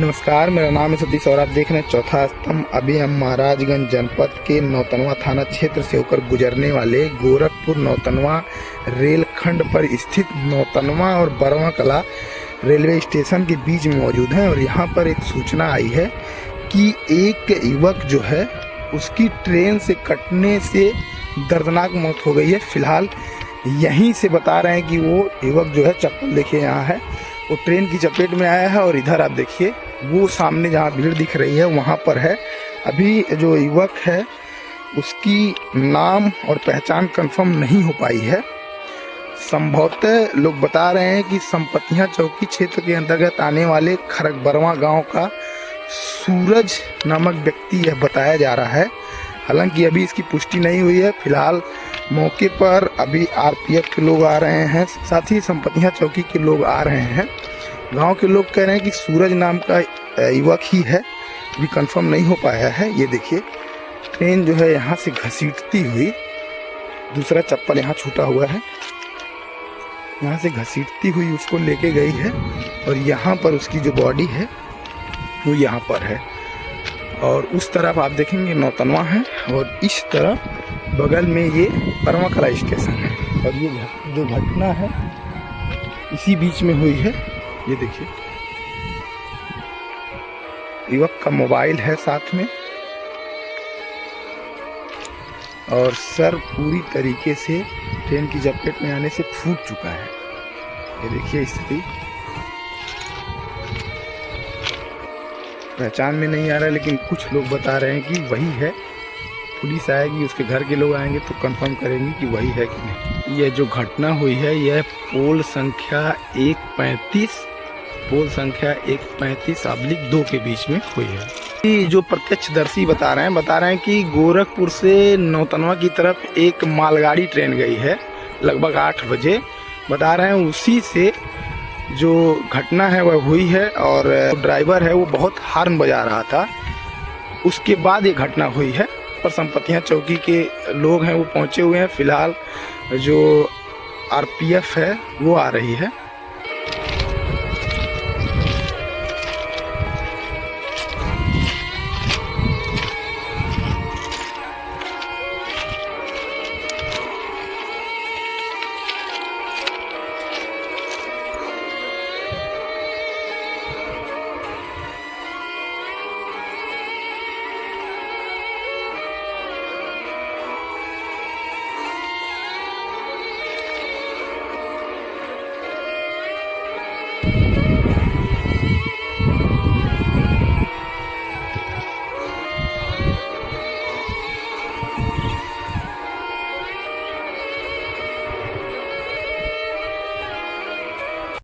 नमस्कार, मेरा नाम है सतीश और आप देख रहे हैं चौथा स्तंभ। अभी हम महाराजगंज जनपद के नौतनवा थाना क्षेत्र से होकर गुजरने वाले गोरखपुर नौतनवा रेलखंड पर स्थित नौतनवा और बरवा कला रेलवे स्टेशन के बीच में मौजूद हैं। और यहाँ पर एक सूचना आई है कि एक युवक जो है उसकी ट्रेन से कटने से दर्दनाक मौत हो गई है। फिलहाल यहीं से बता रहे हैं कि वो युवक जो है, चप्पल देखिए यहाँ है, वो ट्रेन की चपेट में आया है। और इधर आप देखिए, वो सामने जहाँ भीड़ दिख रही है वहाँ पर है। अभी जो युवक है उसकी नाम और पहचान कंफर्म नहीं हो पाई है। संभवतः लोग बता रहे हैं कि संपतियाँ चौकी क्षेत्र के अंतर्गत आने वाले खरगबरवा गांव का सूरज नामक व्यक्ति यह बताया जा रहा है। हालांकि अभी इसकी पुष्टि नहीं हुई है। फिलहाल मौके पर अभी आरपीएफ के लोग आ रहे हैं, साथ ही संपतियाँ चौकी के लोग आ रहे हैं। गांव के लोग कह रहे हैं कि सूरज नाम का युवक ही है, अभी कंफर्म नहीं हो पाया है। ये देखिए, ट्रेन जो है यहाँ से घसीटती हुई, दूसरा चप्पल यहाँ छूटा हुआ है, यहाँ से घसीटती हुई उसको लेके गई है। और यहाँ पर उसकी जो बॉडी है वो यहाँ पर है। और उस तरफ आप देखेंगे नौतनवा है, और इस तरफ बगल में ये बरवा कला स्टेशन है। और ये जो घटना है इसी बीच में हुई है। ये देखिए, युवक का मोबाइल है साथ में, और सर पूरी तरीके से ट्रेन की चपेट में आने से फूट चुका है। ये देखिए स्थिति, पहचान में नहीं आ रहा है, लेकिन कुछ लोग बता रहे हैं कि वही है। पुलिस आएगी, उसके घर के लोग आएंगे तो कंफर्म करेंगे कि वही है कि नहीं। यह जो घटना हुई है यह पोल संख्या 135/2 के बीच में हुई है। जो प्रत्यक्षदर्शी बता रहे हैं कि गोरखपुर से नौतनवा की तरफ एक मालगाड़ी ट्रेन गई है लगभग 8 बजे। बता रहे हैं उसी से जो घटना है वह हुई है, और ड्राइवर है वो बहुत हॉर्न बजा रहा था। उसके बाद ये घटना हुई है। पर संपतियाँ चौकी के लोग हैं वो पहुंचे हुए हैं। फिलहाल जो आरपीएफ है वो आ रही है।